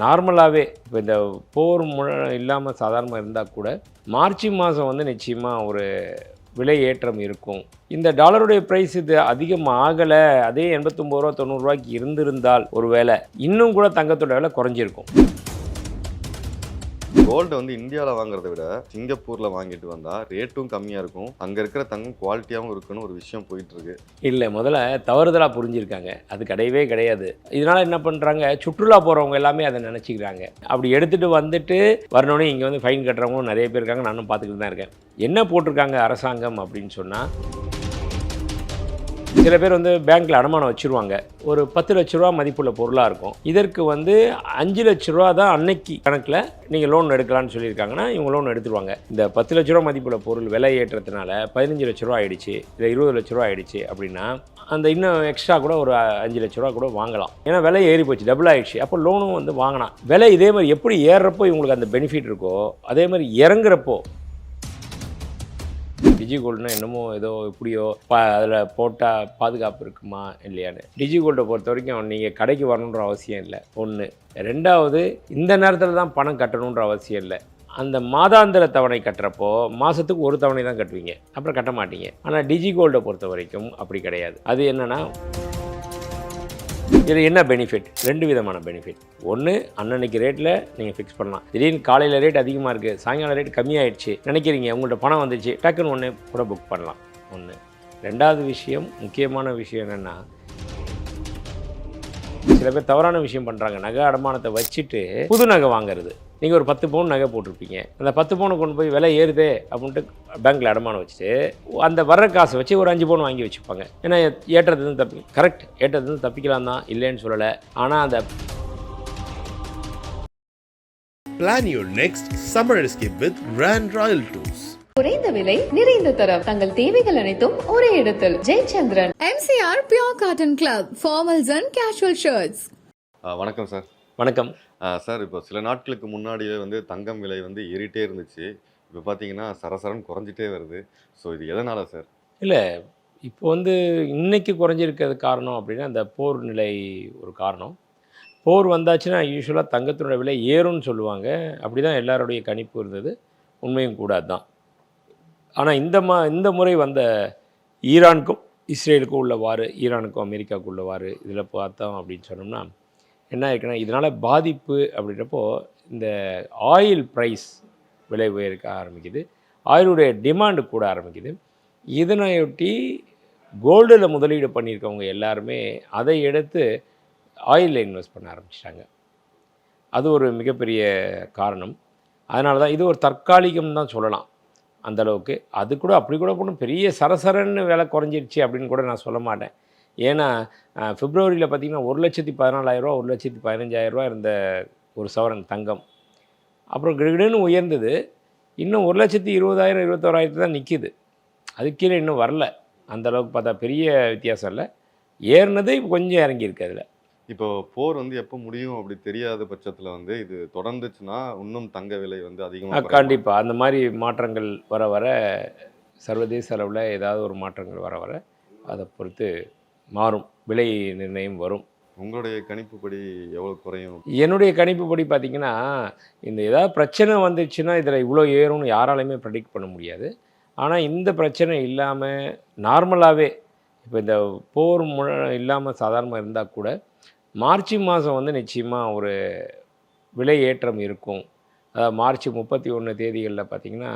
நார்மலாகவே இப்போ இந்த போர் இல்லாமல் சாதாரணமாக இருந்தால் கூட மார்ச் மாதம் வந்து நிச்சயமாக ஒரு விலை ஏற்றம் இருக்கும். இந்த டாலருடைய ப்ரைஸ் இது அதிகம் ஆகலை, அதே 89 ரூபா 90 ரூபாய்க்கு இருந்திருந்தால் ஒரு வேளை இன்னும் கூட தங்கத்தோட விலை குறைஞ்சிருக்கும். கோல்டு வந்து இந்தியாவில் வாங்குறத விட சிங்கப்பூரில் வாங்கிட்டு வந்தால் ரேட்டும் கம்மியாக இருக்கும், அங்கே இருக்கிற தங்கம் குவாலிட்டியாகவும் இருக்குன்னு ஒரு விஷயம் போயிட்டு இருக்கு. இல்லை, முதல்ல தவறுதலாக புரிஞ்சிருக்காங்க, அது கிடையவே கிடையாது. இதனால் என்ன பண்ணுறாங்க, சுற்றுலா போகிறவங்க எல்லாமே அதை நினச்சிக்கிறாங்க. அப்படி எடுத்துகிட்டு வந்துட்டு வரணுன்னே இங்கே வந்து ஃபைன் கட்டுறவங்களும் நிறைய பேர் இருக்காங்க, நானும் பார்த்துக்கிட்டு தான் இருக்கேன். என்ன போட்டிருக்காங்க அரசாங்கம் அப்படின்னு சொன்னால், சில பேர் வந்து பேங்க்கில் அடமானம் வச்சுருவாங்க. ஒரு 10 லட்ச ரூபா மதிப்புள்ள பொருளாக இருக்கும். இதற்கு வந்து 5 லட்ச ரூபா தான் அன்னைக்கு கணக்கில் நீங்கள் லோன் எடுக்கலான்னு சொல்லியிருக்காங்கன்னா இவங்க லோன் எடுத்துருவாங்க. இந்த 10 லட்ச ரூபா மதிப்புள்ள பொருள் விலை ஏற்றத்தினால 15 லட்ச ரூபா ஆகிடுச்சு, இல்லை 20 லட்ச ரூபா ஆகிடுச்சு அப்படின்னா அந்த இன்னும் எக்ஸ்ட்ரா கூட ஒரு 5 லட்ச ரூபா கூட வாங்கலாம். ஏன்னா விலை ஏறி போச்சு, டபுள் ஆகிடுச்சு. அப்போ லோனும் வந்து வாங்கினா விலை இதே மாதிரி எப்படி ஏறுறப்போ இவங்களுக்கு அந்த பெனிஃபிட் இருக்கோ அதே மாதிரி இறங்குறப்போ டிஜிகோல்டுனா என்னமோ ஏதோ எப்படியோ அதில் போட்டால் பாதுகாப்பு இருக்குமா இல்லையான்னு. டிஜிகோல்டை பொறுத்த வரைக்கும் நீங்கள் கடைக்கு வரணுன்ற அவசியம் இல்லை, ஒன்று. ரெண்டாவது, இந்த நேரத்தில் தான் பணம் கட்டணுன்ற அவசியம் இல்லை. அந்த மாதாந்திர தவணை கட்டுறப்போ மாதத்துக்கு ஒரு தவணை தான் கட்டுவீங்க, அப்புறம் கட்ட மாட்டீங்க. ஆனால் டிஜிகோல்டை பொறுத்த வரைக்கும் அப்படி கிடையாது. அது என்னென்னா, இதில் என்ன பெனிஃபிட்? 2 விதமான பெனிஃபிட். ஒன்று, அன்னன்னைக்கு ரேட்டில் நீங்கள் ஃபிக்ஸ் பண்ணலாம். திடீர்னு காலையில் ரேட் அதிகமாக இருக்குது, சாயங்காலம் ரேட் கம்மியாயிடுச்சு நினைக்கிறீங்க, உங்கள்கிட்ட பணம் வந்துச்சு, டக்குன்னு ஒன்று கூட புக் பண்ணலாம். ஒன்று. ரெண்டாவது விஷயம், முக்கியமான விஷயம் என்னென்னா, சில பேர் தவறான விஷயம் பண்ணுறாங்க. நகை அடமானத்தை வச்சுட்டு புது நகை வாங்குறது. நீங்கள் ஒரு 10 பவுன் நகை போட்டிருப்பீங்க, அந்த 10 பவுனை கொண்டு போய் விலை ஏறுதே அப்படின்ட்டு பேங்க்கில் அடமானம் வச்சுட்டு அந்த வர்ற காசை வச்சு ஒரு 5 பவுன் வாங்கி வச்சுப்பாங்க. ஏன்னா ஏற்றத்துலேருந்து கரெக்ட், ஏற்றத்துலேருந்து தப்பிக்கலாம் தான், இல்லைன்னு சொல்லலை. ஆனால் அந்த Plan your next summer escape with Grand Royal Tours. குறைந்த விலை நிறைந்த தரம், தங்கள் தேவைகள் அனைத்தும் ஒரே இடத்தில். Jayachandran. MCR Pure Cotton Club, formals and casual shirts. வணக்கம் சார். வணக்கம் சார், இப்போ சில நாட்களுக்கு முன்னாடியே வந்து தங்கம் விலை வந்து ஏறிட்டே இருந்துச்சு, இப்போ பார்த்தீங்கன்னா சரசரன்னு குறைஞ்சிட்டே வருது. ஸோ இது எதனால் சார்? இல்லை, இப்போ வந்து இன்னைக்கு குறைஞ்சிருக்கிறது காரணம் அப்படின்னா அந்த போர் நிலை ஒரு காரணம். போர் வந்தாச்சுன்னா யூஸ்வலாக தங்கத்தினோட விலை ஏறும்னு சொல்லுவாங்க. அப்படி தான் எல்லாருடைய கணிப்பு இருந்தது, உண்மையும் கூட தான். ஆனால் இந்த முறை வந்த ஈரானுக்கும் இஸ்ரேலுக்கும் உள்ள வார், ஈரானுக்கும் அமெரிக்காவுக்கும் உள்ள வார், இதில் பார்த்தோம் அப்படின்னு சொன்னோம்னா என்ன இருக்குன்னா, இதனால் பாதிப்பு அப்படின்றப்போ இந்த ஆயில் ப்ரைஸ் விலை உயர்க்க ஆரம்பிக்குது, ஆயிலுடைய டிமாண்டு கூட ஆரம்பிக்குது. இதனையொட்டி கோல்டில் முதலீடு பண்ணியிருக்கவங்க எல்லாருமே அதை எடுத்து ஆயிலில் இன்வெஸ்ட் பண்ண ஆரம்பிச்சிட்டாங்க. அது ஒரு மிகப்பெரிய காரணம். அதனால தான் இது ஒரு தற்காலிகம் தான் சொல்லலாம் அந்தளவுக்கு. அது கூட அப்படி கூட போகணும் பெரிய சரசரன்னு விலை குறைஞ்சிருச்சு அப்படின்னு கூட நான் சொல்ல மாட்டேன். ஏன்னா பிப்ரவரியில் பார்த்திங்கன்னா 1,14,000 ரூபா 1,15,000 ரூபா இருந்த ஒரு சவரன் தங்கம் அப்புறம் கிடுகிடுன்னு உயர்ந்தது. இன்னும் 1,20,000 21,000 தான் நிற்கிது, அது கீழே இன்னும் வரல. அந்தளவுக்கு பார்த்தா பெரிய வித்தியாசம் இல்லை, ஏறினது கொஞ்சம் இறங்கியிருக்கு. அதில் இப்போ போர் வந்து எப்போ முடியும் அப்படி தெரியாத பட்சத்தில் வந்து இது தொடர்ந்துச்சுன்னா இன்னும் தங்க விலை வந்து அதிகமாக கண்டிப்பாக அந்த மாதிரி மாற்றங்கள் வர வர சர்வதேச அளவில் ஏதாவது ஒரு மாற்றங்கள் வர வர அதை பொறுத்து மாறும், விலை நிர்ணயம் வரும். உங்களுடைய கணிப்புப்படி எவ்வளோ குறையும்? என்னுடைய கணிப்புப்படி பார்த்திங்கன்னா, இந்த ஏதாவது பிரச்சனை வந்துச்சுன்னா இதில் இவ்வளோ ஏறும்னு யாராலையுமே ப்ரெடிக்ட் பண்ண முடியாது. ஆனால் இந்த பிரச்சனை இல்லாமல் நார்மலாகவே இப்போ இந்த போர் இல்லாமல் சாதாரணமாக இருந்தால் கூட மார்ச் மாதம் வந்து நிச்சயமாக ஒரு விலை ஏற்றம் இருக்கும். அதாவது மார்ச் 31 தேதிகளில் பார்த்திங்கன்னா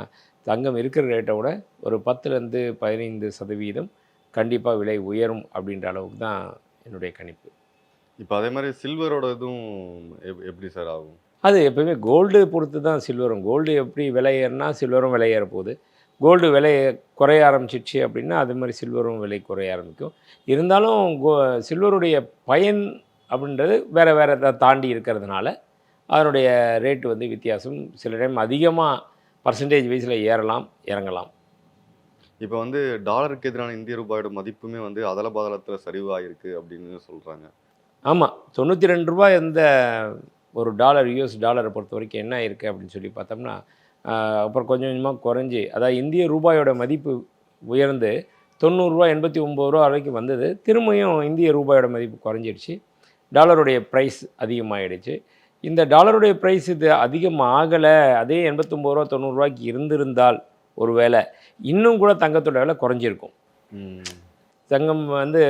தங்கம் இருக்கிற ரேட்டை விட ஒரு 10லேருந்து 15% கண்டிப்பாக விலை உயரும் அப்படின்ற அளவுக்கு தான் என்னுடைய கணிப்பு. இப்போ அதே மாதிரி சில்வரோட இதுவும் எப்படி சார் ஆகும்? அது எப்போயுமே கோல்டு பொறுத்து தான் சில்வரும். கோல்டு எப்படி விலை ஏறினா சில்வரும் விலை ஏற போகுது. கோல்டு விலை குறைய ஆரம்பிச்சிடுச்சு அப்படின்னா அது மாதிரி சில்வரும் விலை குறைய ஆரம்பிக்கும். இருந்தாலும் சில்வருடைய பயன் அப்படின்றது வேறு வேறு தாண்டி இருக்கிறதுனால அதனுடைய ரேட்டு வந்து வித்தியாசம். சில டைம் அதிகமாக பர்சன்டேஜ் வைஸில் ஏறலாம் இறங்கலாம். இப்போ வந்து டாலருக்கு எதிரான இந்திய ரூபாயோட மதிப்புமே வந்து அதல பாதளத்தில் சரிவாகிருக்கு அப்படின்னு சொல்கிறாங்க. ஆமாம், 92 ரூபா இருந்த ஒரு டாலர், US டாலரை பொறுத்த வரைக்கும் என்ன இருக்குது அப்படின்னு சொல்லி பார்த்தோம்னா அப்புறம் கொஞ்சம் கொஞ்சமாக குறைஞ்சி, அதாவது இந்திய ரூபாயோட மதிப்பு உயர்ந்து 90 ரூபா 89 ரூபா வரைக்கும் வந்தது. திரும்பியும் இந்திய ரூபாயோட மதிப்பு குறைஞ்சிடுச்சு, டாலருடைய ப்ரைஸ் அதிகமாகிடுச்சு. இந்த டாலருடைய ப்ரைஸ் இது அதிகம் ஆகலை, அதே ரூ. 89 90 இருந்திருந்தால் ஒரு வேளை இன்னும் கூட தங்கத்தோட விலை குறைஞ்சிருக்கும். ம். தங்கம் வந்து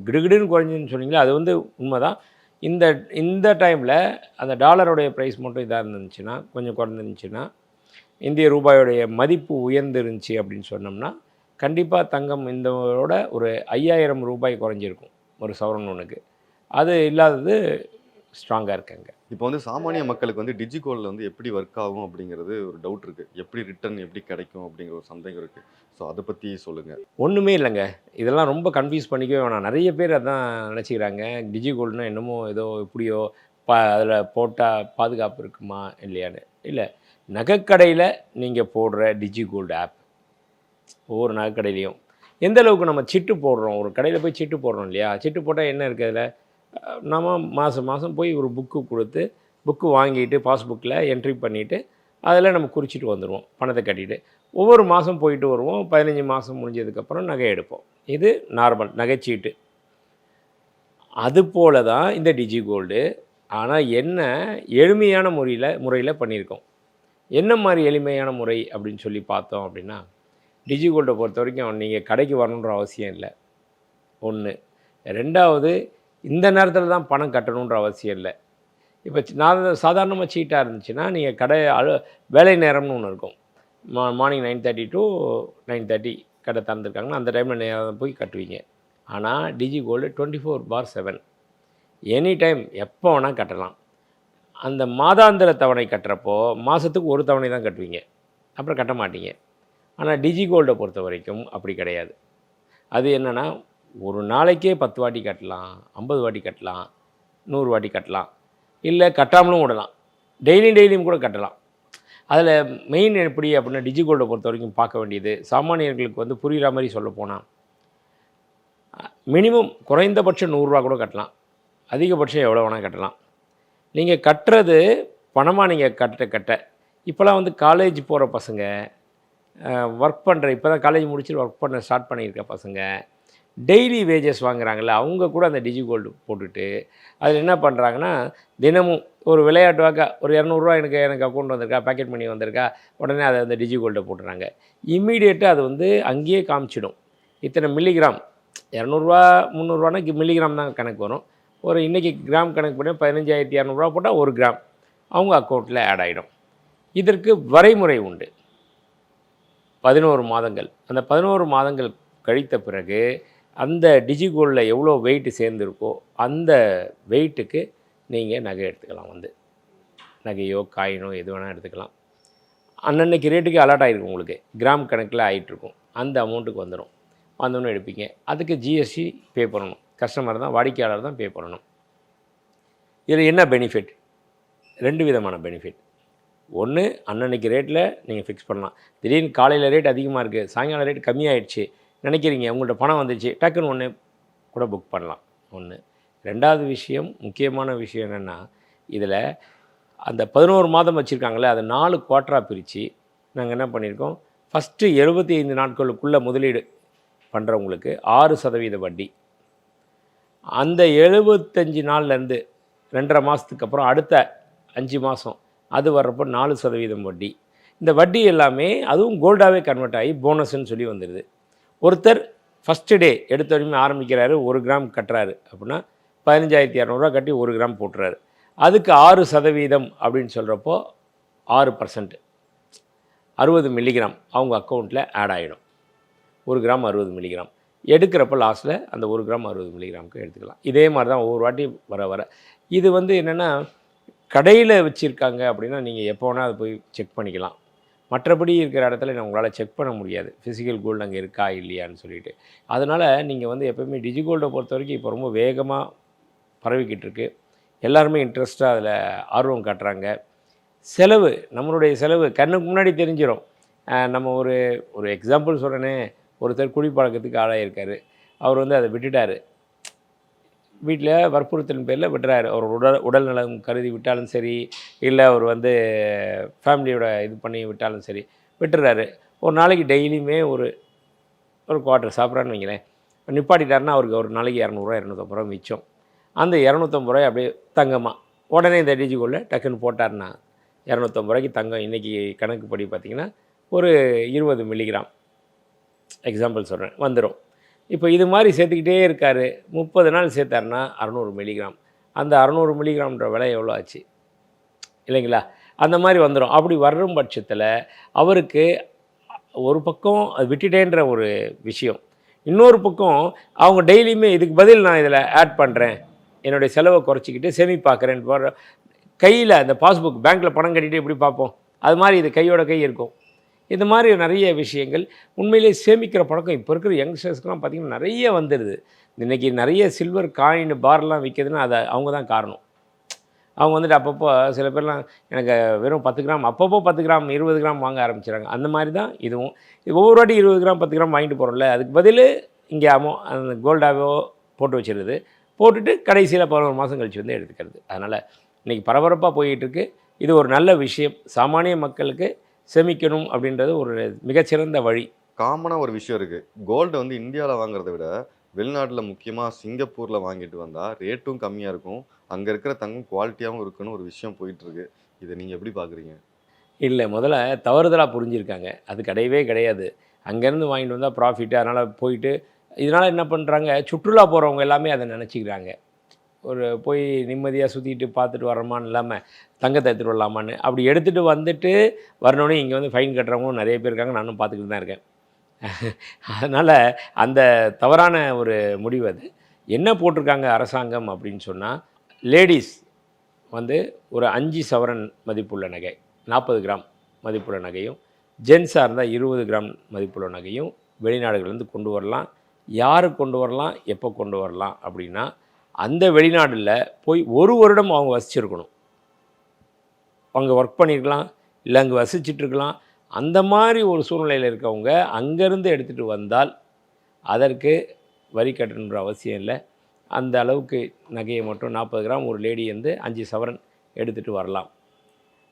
கிடுகிடுன்னு குறைஞ்சுன்னு சொன்னீங்களே, அது வந்து உண்மைதான். இந்த இந்த டைமில் அந்த டாலருடைய ப்ரைஸ் மட்டும் இதாக இருந்துச்சுன்னா, கொஞ்சம் குறைஞ்சிருந்துச்சுன்னா, இந்திய ரூபாயோடைய மதிப்பு உயர்ந்துருந்துச்சு அப்படின்னு சொன்னோம்னா, கண்டிப்பாக தங்கம் இந்தோட ஒரு ரூ. 5000 குறைஞ்சிருக்கும் ஒரு சவரன் ஒன்றுக்கு. அது இல்லாதது ஸ்ட்ராங்காக இருக்குங்க. இப்போ வந்து சாமானிய மக்களுக்கு வந்து டிஜிகோல்டில் வந்து எப்படி ஒர்க் ஆகும் அப்படிங்கிறது ஒரு டவுட் இருக்குது. எப்படி ரிட்டர்ன் எப்படி கிடைக்கும் அப்படிங்கிற ஒரு சந்தேகம் இருக்குது. ஸோ அதை பற்றி சொல்லுங்கள். ஒன்றுமே இல்லைங்க. இதெல்லாம் ரொம்ப கன்ஃப்யூஸ் பண்ணிக்கவே வேணாம். நிறைய பேர் அதான் நினச்சிக்கிறாங்க. டிஜிகோல்டுனா என்னமோ ஏதோ எப்படியோ அதில் போட்டால் பாதுகாப்பு இருக்குமா இல்லையான்னு. இல்லை, நகைக்கடையில் நீங்கள் போடுற டிஜிகோல்டு ஆப் ஒவ்வொரு நகைக்கடையிலையும் எந்த அளவுக்கு நம்ம சிட்டு போடுறோம், ஒரு கடையில் போய் சிட்டு போடுறோம் இல்லையா, சிட்டு போட்டால் என்ன இருக்குது அதில், நம்ம மாதம் மாதம் போய் ஒரு புக்கு கொடுத்து புக்கு வாங்கிட்டு பாஸ்புக்கில் என்ட்ரி பண்ணிவிட்டு அதில் நம்ம குறிச்சிட்டு வந்துடுவோம், பணத்தை கட்டிட்டு ஒவ்வொரு மாதம் போயிட்டு வருவோம். 15 மாதம் முடிஞ்சதுக்கப்புறம் நகை எடுப்போம். இது நார்மல் நகைச்சீட்டு. அதுபோல தான் இந்த டிஜிகோல்டு. ஆனால் என்ன எளிமையான முறையில் பண்ணியிருக்கோம். என்ன மாதிரி எளிமையான முறை அப்படின்னு சொல்லி பார்த்தோம் அப்படின்னா, டிஜிகோல்டை பொறுத்த வரைக்கும் நீங்கள் கடைக்கு வரணுன்ற அவசியம் இல்லை, ஒன்று. ரெண்டாவது, இந்த நேரத்தில் தான் பணம் கட்டணுன்ற அவசியம் இல்லை. இப்போ நான் சாதாரணமாக சீட்டாக இருந்துச்சுன்னா நீங்கள் கடை வேலை நேரம்னு ஒன்று இருக்கும். மார்னிங் 9:30 to 9:30 கடை திறந்துருக்காங்கன்னா அந்த டைமில் நேரம் போய் கட்டுவீங்க. ஆனால் டிஜிகோல்டு 24/7 எனி டைம் எப்போ வேணால் கட்டலாம். அந்த மாதாந்திர தவணை கட்டுறப்போ மாதத்துக்கு ஒரு தவணை தான் கட்டுவீங்க, அப்புறம் கட்ட மாட்டீங்க. ஆனால் டிஜிகோல்டை பொறுத்த வரைக்கும் அப்படி கிடையாது. அது என்னென்னா, ஒரு நாளைக்கே 10 வாட்டி கட்டலாம், 50 வாட்டி கட்டலாம், 100 வாட்டி கட்டலாம், இல்லை கட்டாமலும் விடலாம், டெய்லியும் கூட கட்டலாம். அதில் மெயின் எப்படி அப்படின்னா, டிஜிகோல்டை பொறுத்த வரைக்கும் பார்க்க வேண்டியது, சாமானியர்களுக்கு வந்து புரிகிற மாதிரி சொல்ல போனால், மினிமம் குறைந்தபட்சம் ரூ. 100 கூட கட்டலாம், அதிகபட்சம் எவ்வளோ வேணால் கட்டலாம். நீங்கள் கட்டுறது பணமாக நீங்கள் கட்ட இப்போலாம் வந்து காலேஜ் போகிற பசங்க, ஒர்க் பண்ணுற, இப்போ தான் காலேஜ் முடிச்சுட்டு ஒர்க் பண்ண ஸ்டார்ட் பண்ணியிருக்க பசங்க, டெய்லி வேஜஸ் வாங்குறாங்கள்ல, அவங்க கூட அந்த டிஜிகோல்டு போட்டுட்டு அதில் என்ன பண்ணுறாங்கன்னா, தினமும் ஒரு விளையாட்டுவாக்கா ஒரு 200 எனக்கு அக்கௌண்ட் வந்திருக்கா, பேக்கெட் மணி வந்திருக்கா, உடனே அதை அந்த டிஜிகோல்டை போட்டுறாங்க. இம்மீடியட்டாக அது வந்து அங்கேயே காமிச்சிடும். இத்தனை மில்லிகிராம், 200 300 மில்லிகிராம் தான் கணக்கு வரும். ஒரு இன்றைக்கி கிராம் கணக்கு பண்ணி 15,200 போட்டால் 1 கிராம் அவங்க அக்கௌண்ட்டில் ஆட் ஆகிடும். இதற்கு வரைமுறை உண்டு. 11 மாதங்கள். அந்த 11 மாதங்கள் கழித்த பிறகு அந்த டிஜிகோல்டில் எவ்வளோ வெயிட் சேர்ந்துருக்கோ அந்த வெயிட்டுக்கு நீங்கள் நகை எடுத்துக்கலாம். வந்து நகையோ காயினோ எது வேணால் எடுத்துக்கலாம். அன்னன்னைக்கு ரேட்டுக்கு அலர்ட் ஆகிருக்கும், உங்களுக்கு கிராம் கணக்கில் ஆகிட்டுருக்கும், அந்த அமௌண்ட்டுக்கு வந்துடும். வந்தோன்னு எடுப்பீங்க. அதுக்கு ஜிஎஸ்டி பே பண்ணணும். கஸ்டமர் தான், வாடிக்கையாளர் தான் பே பண்ணணும். இதில் என்ன பெனிஃபிட்? 2 விதமான பெனிஃபிட். ஒன்று, அன்னன்னைக்கு ரேட்டில் நீங்கள் ஃபிக்ஸ் பண்ணலாம். திடீர்னு காலையில் ரேட் அதிகமாக இருக்குது, சாயங்காலம் ரேட் கம்மியாகிடுச்சு நினைக்கிறீங்க, உங்கள்கிட்ட பணம் வந்துடுச்சு, டக்குன்னு ஒன்று கூட புக் பண்ணலாம். ஒன்று. ரெண்டாவது விஷயம், முக்கியமான விஷயம் என்னென்னா, இதில் அந்த 11 மாதம் வச்சுருக்காங்களே, அதை 4 குவார்ட்டராக பிரித்து நாங்கள் என்ன பண்ணியிருக்கோம், ஃபஸ்ட்டு 75 நாட்களுக்குள்ளே முதலீடு பண்ணுறவங்களுக்கு 6% வட்டி. அந்த 75 நாள்லேருந்து 2.5 மாதத்துக்கு அப்புறம் அடுத்த 5 மாதம் அது வர்றப்போ 4% வட்டி. இந்த வட்டி எல்லாமே அதுவும் கோல்டாகவே கன்வெர்ட் ஆகி போனஸ்ன்னு சொல்லி வந்துடுது. ஒருத்தர் ஃபஸ்ட்டு டே எடுத்தோடனே ஆரம்பிக்கிறாரு, 1 கிராம் கட்டுறாரு அப்படின்னா 15,200 கட்டி 1 கிராம் போட்டுறாரு. அதுக்கு 6% அப்படின்னு சொல்கிறப்போ 6%, 60 மில்லிகிராம் அவங்க அக்கௌண்ட்டில் ஆட் ஆகிடும். 1 கிராம் 60 மில்லிகிராம் எடுக்கிறப்ப லாஸ்ட்டில் அந்த 1 கிராம் 60 மில்லிகிராமுக்கு எடுத்துக்கலாம். இதே மாதிரி தான் ஒவ்வொரு வாட்டி வர இது வந்து என்னென்னா, கடையில் வச்சுருக்காங்க அப்படின்னா நீங்கள் எப்போ வேணால் அதை போய் செக் பண்ணிக்கலாம். மற்றபடி இருக்கிற இடத்துல உங்களால் செக் பண்ண முடியாது, ஃபிசிக்கல் கோல்டு அங்கே இருக்கா இல்லையான்னு சொல்லிட்டு. அதனால் நீங்கள் வந்து எப்போயுமே டிஜிகோல்டை பொறுத்த வரைக்கும் இப்போ ரொம்ப வேகமாக பரவிக்கிட்டு இருக்கு. எல்லாருமே இன்ட்ரெஸ்ட்டாக அதில் ஆர்வம் காட்டுறாங்க. செலவு, நம்மளுடைய செலவு கண்ணுக்கு முன்னாடி தெரிஞ்சிடும். நம்ம ஒரு எக்ஸாம்பிள் சொல்கிறேனே, ஒருத்தர் குடிப்பழக்கத்துக்கு ஆளாயிருக்காரு. அவர் வந்து அதை விட்டுட்டார், வீட்டில் வற்புறுத்தலின் பேரில் விட்டுறாரு. அவர் உடல் நலம் கருதி விட்டாலும் சரி, இல்லை அவர் வந்து ஃபேமிலியோட இது பண்ணி விட்டாலும் சரி, விட்டுறாரு. ஒரு நாளைக்கு டெய்லியுமே ஒரு குவார்ட்டர் சாப்பிட்றான்னு வைங்களேன், நிப்பாட்டிட்டாருன்னா அவருக்கு ஒரு நாளைக்கு 200 250 ரூபா மிச்சம். அந்த 250 ரூபாய் அப்படியே தங்கமாக உடனே இந்த டிஜிகோல்டில் டக்குன்னு போட்டார்னா 250 ரூபாய்க்கு தங்கம் இன்றைக்கி கணக்குப்படி பார்த்திங்கன்னா ஒரு 20 மில்லிகிராம் எக்ஸாம்பிள் சொல்கிறேன் வந்துடும். இப்போ இது மாதிரி சேர்த்துக்கிட்டே இருக்கார், 30 நாள் சேர்த்தாருன்னா 600 மில்லிகிராம். அந்த 600 மில்லிகிராம்ன்ற விலை எவ்வளோ ஆச்சு இல்லைங்களா? அந்த மாதிரி வந்துடும். அப்படி வரும் பட்சத்தில் அவருக்கு ஒரு பக்கம் அது விட்டுட்டேன்ற ஒரு விஷயம், இன்னொரு பக்கம் அவங்க டெய்லியுமே இதுக்கு பதில் நான் இதில் ஆட் பண்ணுறேன், என்னுடைய செலவை குறைச்சிக்கிட்டு சேமிப்பாக்குறேன் போகிற கையில் அந்த பாஸ்புக் பேங்க்கில் பணம் கட்டிட்டு எப்படி பார்ப்போம், அது மாதிரி இது கையோட கை இருக்கும். இந்த மாதிரி நிறைய விஷயங்கள் உண்மையிலே சேமிக்கிற பழக்கம் இப்போ இருக்கிற யங்ஸ்டர்ஸ்க்கெலாம் பார்த்திங்கன்னா நிறைய வந்துடுது. இன்றைக்கி நிறைய சில்வர் காயின் பார்லாம் விற்கிதுன்னா அதை அவங்க தான் காரணம். அவங்க வந்துட்டு அப்பப்போ சில பேர்லாம் எனக்கு வெறும் 10 கிராம், அப்பப்போ 10 கிராம் 20 கிராம் வாங்க ஆரம்பிச்சிடுறாங்க. அந்த மாதிரி தான் இதுவும். ஒவ்வொரு வாட்டி 20 கிராம் 10 கிராம் வாங்கிட்டு போகிறோம்ல, அதுக்கு பதில் இங்கே அந்த கோல்டாவோ போட்டு வச்சிருது, போட்டுட்டு கடைசியில் 11 மாதம் கழிச்சு வந்து எடுத்துக்கிறது. அதனால் இன்றைக்கி பரபரப்பாக போயிட்டுருக்கு. இது ஒரு நல்ல விஷயம். சாமானிய மக்களுக்கு சேமிக்கணும் அப்படின்றது ஒரு மிகச்சிறந்த வழி. காமனாக ஒரு விஷயம் இருக்குது. கோல்டை வந்து இந்தியாவில் வாங்குறத விட வெளிநாட்டில் முக்கியமாக சிங்கப்பூரில் வாங்கிட்டு வந்தால் ரேட்டும் கம்மியாக இருக்கும், அங்கே இருக்கிற தங்கம் குவாலிட்டியாகவும் இருக்குன்னு ஒரு விஷயம் போயிட்டுருக்கு. இதை நீங்கள் எப்படி பார்க்குறீங்க? இல்லை, முதல்ல தவறுதலாக புரிஞ்சுருக்காங்க. அது கிடையவே கிடையாது. அங்கேருந்து வாங்கிட்டு வந்தால் ப்ராஃபிட்டு, அதனால் போயிட்டு இதனால் என்ன பண்ணுறாங்க, சுற்றுலா போகிறவங்க எல்லாமே அதை நினச்சிக்கிறாங்க. ஒரு போய் நிம்மதியாக சுற்றிட்டு பார்த்துட்டு வரமான்னு இல்லாமல் தங்கத்தை எடுத்துகிட்டு வரலாமான்னு அப்படி எடுத்துகிட்டு வந்துட்டு வரணுன்னே இங்கே வந்து ஃபைன் கட்டுறவங்களும் நிறைய பேர் இருக்காங்க. நானும் பார்த்துக்கிட்டு தான் இருக்கேன். அதனால் அந்த தவறான ஒரு முடிவு அது. என்ன போட்டிருக்காங்க அரசாங்கம் அப்படின்னு சொன்னால், லேடீஸ் வந்து ஒரு 5 சவரன் மதிப்புள்ள நகை 40 கிராம் மதிப்புள்ள நகையும், ஜென்ஸாக இருந்தால் 20 கிராம் மதிப்புள்ள நகையும் வெளிநாடுகள்லேருந்து கொண்டு வரலாம். யார் கொண்டு வரலாம், எப்போ கொண்டு வரலாம் அப்படின்னா, அந்த வெளிநாட்டில் போய் 1 வருடம் அவங்க வசிச்சிருக்கணும். அங்கே ஒர்க் பண்ணியிருக்கலாம், இல்லை அங்கே வசிச்சிட்ருக்கலாம். அந்த மாதிரி ஒரு சூழ்நிலையில் இருக்கவங்க அங்கேருந்து எடுத்துகிட்டு வந்தால் அதற்கு வரி கட்டணுன்ற அவசியம் இல்லை. அந்த அளவுக்கு நகையை மட்டும் 40 கிராம் ஒரு லேடி வந்து 5 சவரன் எடுத்துகிட்டு வரலாம்.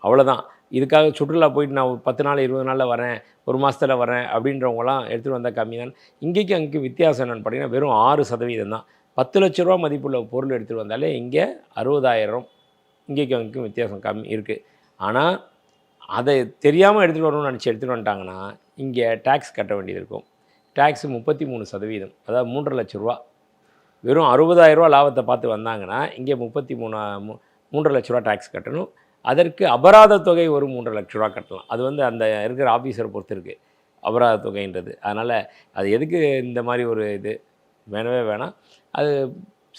அவ்வளோதான். இதுக்காக சுற்றுலா போயிட்டு நான் ஒரு 10 நாள் 20 நாளில் வரேன், ஒரு மாதத்தில் வரேன் அப்படின்றவங்களாம் எடுத்துகிட்டு வந்தால் கம்மி தான். இங்கேக்கு அங்கே வித்தியாசம் என்னென்னு பார்த்தீங்கன்னா வெறும் 6% தான். 10 லட்ச ரூபா மதிப்புள்ள பொருள் எடுத்துகிட்டு வந்தாலே இங்கே 60,000. இங்கேக்கு அங்கேக்கும் வித்தியாசம் கம்மி இருக்குது. ஆனால் அதை தெரியாமல் எடுத்துகிட்டு வரணும்னு நினச்சி எடுத்துகிட்டு வந்துட்டாங்கன்னா இங்கே டேக்ஸ் கட்ட வேண்டியது இருக்கும். டேக்ஸு 33%, அதாவது 3,50,000 லட்ச ரூபா. வெறும் 60,000 ரூபா லாபத்தை பார்த்து வந்தாங்கன்னா இங்கே 3,50,000 லட்ச ரூபா டேக்ஸ் கட்டணும். அதற்கு அபராத தொகை ஒரு 3,00,000 லட்ச ரூபா கட்டலாம். அது வந்து அந்த இருக்கிற ஆஃபீஸரை பொறுத்து இருக்குது அபராத தொகைன்றது. அதனால் அது எதுக்கு இந்த மாதிரி ஒரு இது வேணவே வேணாம். அது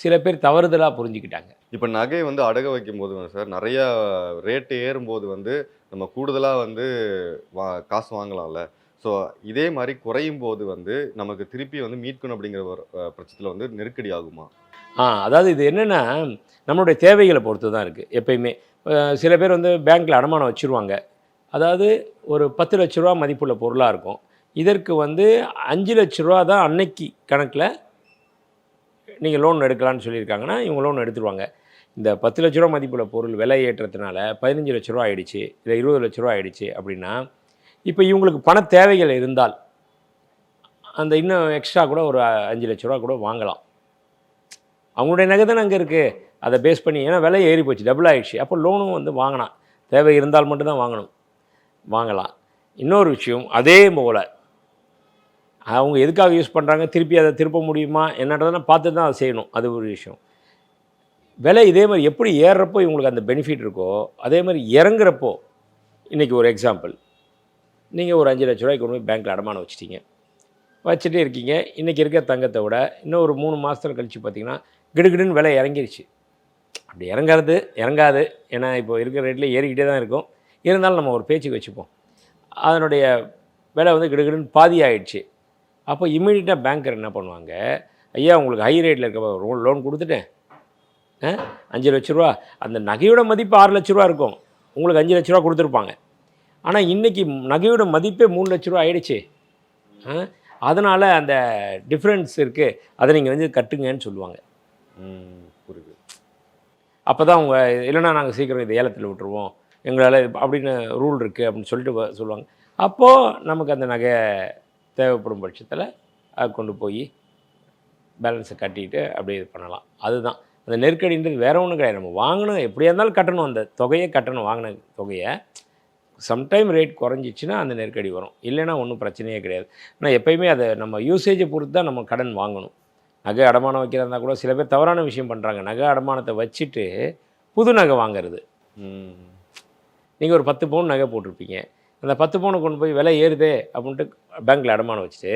சில பேர் தவறுதலாக புரிஞ்சுக்கிட்டாங்க. இப்போ நகை வந்து அடகு வைக்கும்போது சார் நிறையா ரேட்டு ஏறும்போது வந்து நம்ம கூடுதலாக வந்து காசு வாங்கலாம்ல. ஸோ இதே மாதிரி குறையும் போது வந்து நமக்கு திருப்பி வந்து மீட்கணும் அப்படிங்கிற ஒரு பட்சத்தில் வந்து நெருக்கடி ஆகுமா? அதாவது இது என்னென்னா நம்மளுடைய தேவைகளை பொறுத்து தான் இருக்குது எப்பயுமே. சில பேர் வந்து பேங்க்கில் அடமானம் வச்சுருவாங்க. அதாவது ஒரு 10 லட்ச ரூபா மதிப்புள்ள பொருளாக இருக்கும். இதற்கு வந்து 5 லட்ச ரூபா தான் அன்னைக்கு கணக்கில் நீங்கள் லோன் எடுக்கலான்னு சொல்லியிருக்காங்கன்னா இவங்க லோன் எடுத்துருவாங்க. இந்த 10 லட்ச ரூபா மதிப்புள்ள பொருள் விலை ஏற்றத்தினால 15 லட்ச ரூபா ஆகிடுச்சு, இல்லை 20 லட்ச ரூபா ஆகிடுச்சு அப்படின்னா, இப்போ இவங்களுக்கு பண தேவைகள் இருந்தால் அந்த இன்னும் எக்ஸ்ட்ரா கூட ஒரு 5 லட்ச ரூபா கூட வாங்கலாம். அவங்களுடைய நகை தானே அங்கே இருக்குது, அதை பேஸ் பண்ணி. ஏன்னா விலை ஏறி போச்சு, டபுள் ஆகிடுச்சு. அப்போ லோனும் வந்து வாங்கினான், தேவை இருந்தால் மட்டும்தான் வாங்கலாம். இன்னொரு விஷயம், அதே போல் அவங்க எதுக்காக யூஸ் பண்ணுறாங்க, திருப்பி அதை திருப்ப முடியுமா என்னன்றதை பார்த்து தான் அதை செய்யணும். அது ஒரு விஷயம். விலை இதே மாதிரி எப்படி ஏறுறப்போ இவங்களுக்கு அந்த பெனிஃபிட் இருக்கோ, அதே மாதிரி இறங்குறப்போ, இன்றைக்கி ஒரு எக்ஸாம்பிள், நீங்கள் ஒரு 5 லட்ச ரூபாய்க்கு கொண்டு போய் பேங்க்கில் அடமானம் வச்சுட்டே இருக்கீங்க. இன்றைக்கி இருக்க தங்கத்தை விட இன்னும் ஒரு 3 மாதத்தில் கழித்து பார்த்திங்கன்னா கிடுகிடுன்னு விலை இறங்கிருச்சு. அப்படி இறங்காது. ஏன்னா இப்போ இருக்கிற ரேட்டில் ஏறிக்கிட்டே தான் இருக்கும். இருந்தாலும் நம்ம ஒரு பேச்சுக்கு வச்சுப்போம். அதனுடைய விலை வந்து கிடுகிடுன்னு பாதி ஆகிடுச்சு. அப்போ இம்மீடியட்டாக பேங்கர் என்ன பண்ணுவாங்க, ஐயா உங்களுக்கு ஹை ரேட்டில் இருக்க லோன் கொடுத்துட்டேன், 5 லட்ச ரூபா, அந்த நகையோட மதிப்பு 6 லட்ச ரூபா இருக்கும், உங்களுக்கு 5 லட்ச ரூபா கொடுத்துருப்பாங்க. ஆனால் இன்றைக்கி நகையோட மதிப்பே 3 லட்ச ரூபா ஆகிடுச்சு. அதனால் அந்த டிஃப்ரென்ஸ் இருக்குது, அதை நீங்கள் வந்து கட்டுங்கன்னு சொல்லுவாங்க. புரியுது. அப்போ தான் அவங்க, இல்லைன்னா நாங்கள் சீக்கிரம் இதை ஏலத்தில் விட்டுருவோம், எங்களால் அப்படின்னு ரூல் இருக்குது அப்படின்னு சொல்லிட்டு சொல்லுவாங்க. அப்போது நமக்கு அந்த நகை தேவைப்படும் பட்சத்தில் அதை கொண்டு போய் பேலன்ஸை கட்டிட்டு அப்படியே இது பண்ணலாம். அதுதான் அந்த நெருக்கடின்றது வேற ஒன்றும் கிடையாது. நம்ம வாங்கணும், எப்படியா இருந்தாலும் கட்டணும், அந்த தொகையை கட்டணும், வாங்கின தொகையை. சம்டைம் ரேட் குறைஞ்சிச்சின்னா அந்த நெருக்கடி வரும், இல்லைன்னா ஒன்றும் பிரச்சனையே கிடையாது. ஆனால் எப்பயுமே அதை நம்ம யூசேஜை பொறுத்து தான் நம்ம கடன் வாங்கணும். நகை அடமானம் வைக்கிறதா கூட சில பேர் தவறான விஷயம் பண்ணுறாங்க. நகை அடமானத்தை வச்சுட்டு புது நகை வாங்குறது. நீங்கள் ஒரு 10 பவுன் நகை போட்டிருப்பீங்க, அந்த 10 பவுனை கொண்டு போய் விலை ஏறுதே அப்படின்ட்டு பேங்க்கில் அடமானம் வச்சுட்டு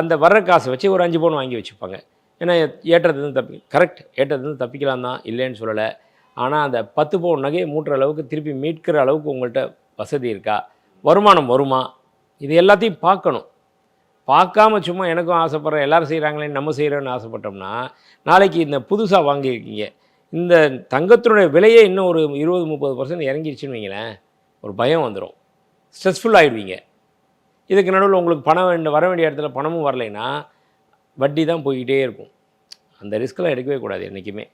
அந்த வர்ற காசை வச்சு ஒரு 5 பவுன் வாங்கி வச்சுப்பாங்க. ஏன்னா ஏற்றத்துலேருந்து கரெக்ட், ஏற்றத்துலேருந்து தப்பிக்கலாம் தான், இல்லைன்னு சொல்லலை. ஆனால் அந்த 10 பவுன் நகையை மூட்டுற அளவுக்கு திருப்பி மீட்கிற அளவுக்கு உங்கள்கிட்ட வசதி இருக்கா, வருமானம் வருமா, இது எல்லாத்தையும் பார்க்கணும். பார்க்காம சும்மா எனக்கும் ஆசைப்பட்றேன், எல்லோரும் செய்கிறாங்களேன்னு நம்ம செய்கிறோன்னு ஆசைப்பட்டோம்னா நாளைக்கு இந்த புதுசாக வாங்கியிருக்கீங்க, இந்த தங்கத்தினுடைய விலையே இன்னும் ஒரு 20-30% இறங்கிடுச்சுன்னு வைங்களேன், ஒரு பயம் வந்துடும், ஸ்ட்ரெஸ்ஃபுல் ஆகிடுவீங்க. இதுக்கு நடுவில் உங்களுக்கு பணம் வர வேண்டிய இடத்துல பணமும் வரலைன்னா வட்டி தான் போய்கிட்டே இருக்கும். அந்த ரிஸ்க்கெலாம் எடுக்கவே கூடாது என்றைக்குமே.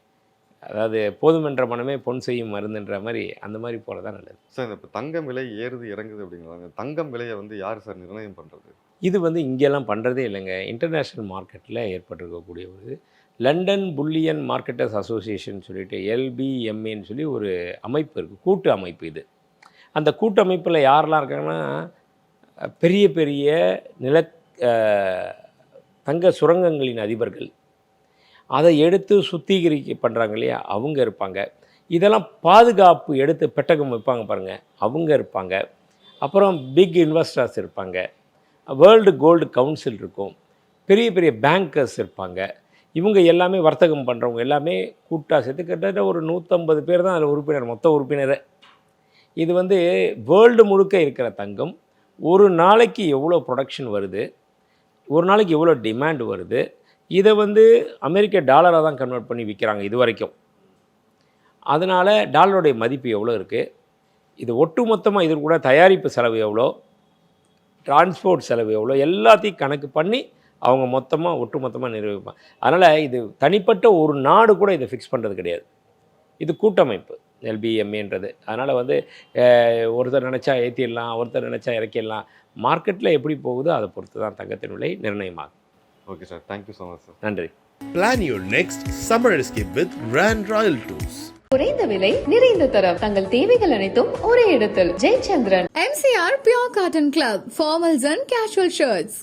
அதாவது போதுமென்ற மனமே பொன் செய்யும் மருந்துன்ற மாதிரி, அந்த மாதிரி போகிறது தான் நல்லது. சார் இந்த இப்போ தங்கம் விலை ஏறுது இறங்குது அப்படிங்கிறாங்க, தங்கம் விலையை வந்து யார் சார் நிர்ணயம் பண்ணுறது? இது வந்து இங்கெல்லாம் பண்ணுறதே இல்லைங்க. இன்டர்நேஷ்னல் மார்க்கெட்டில் ஏற்பட்டிருக்கக்கூடிய ஒரு லண்டன் புல்லியன் மார்க்கெட்டர்ஸ் அசோசியேஷன் சொல்லிட்டு LBMAன்னு சொல்லி ஒரு அமைப்பு இருக்குது, கூட்டு அமைப்பு. இது அந்த கூட்டமைப்பில் யாரெல்லாம் இருக்காங்கன்னா பெரிய பெரிய தங்க சுரங்கங்களின் அதிபர்கள், அதை எடுத்து சுத்திகரிக்க பண்ணுறாங்க இல்லையா, அவங்க இருப்பாங்க. இதெல்லாம் பாதுகாப்பு எடுத்து பெட்டகம் வைப்பாங்க பாருங்கள், அவங்க இருப்பாங்க. அப்புறம் பிக் இன்வெஸ்டர்ஸ் இருப்பாங்க, வேர்ல்டு கோல்டு கவுன்சில் இருக்கும், பெரிய பெரிய பேங்கர்ஸ் இருப்பாங்க. இவங்க எல்லாமே வர்த்தகம் பண்ணுறவங்க எல்லாமே கூட்டாக சேர்த்து கிட்டத்தட்ட ஒரு 150 பேர் தான் அதில் உறுப்பினர், மொத்த உறுப்பினர். இது வந்து வேர்ல்டு முழுக்க இருக்கிற தங்கம். ஒரு நாளைக்கு எவ்வளோ ப்ரொடக்ஷன் வருது, ஒரு நாளைக்கு எவ்வளோ டிமாண்ட் வருது, இதை வந்து அமெரிக்க டாலராக தான் கன்வெர்ட் பண்ணி விற்கிறாங்க இது வரைக்கும். அதனால் டாலருடைய மதிப்பு எவ்வளோ இருக்குது, இது ஒட்டு மொத்தமாக இது கூட தயாரிப்பு செலவு எவ்வளோ, டிரான்ஸ்போர்ட் செலவு எவ்வளோ, எல்லாத்தையும் கணக்கு பண்ணி அவங்க மொத்தமாக ஒட்டு மொத்தமாக நிர்வகிப்பாங்க. அதனால் இது தனிப்பட்ட ஒரு நாடு கூட இதை ஃபிக்ஸ் பண்ணுறது கிடையாது, இது கூட்டமைப்பு LBMAன்றது. அதனால் வந்து ஒருத்தர் நினச்சா ஏற்றிடலாம், ஒருத்தர் நினச்சா இறக்கிடலாம். மார்க்கெட்டில் எப்படி போகுதோ அதை பொறுத்து தான் தங்கத்தின் விலை நிர்ணயமாகும். Okay sir, thank you so much sir. நன்றி. Plan your next summer escape with Grand Royal Tours. குறைந்த விலை நிறைந்த தரம், தங்கள் தேவைகள் அனைத்தும் ஒரே இடத்தில். Jayachandran MCR Pure Cotton Club, formals and casual shirts.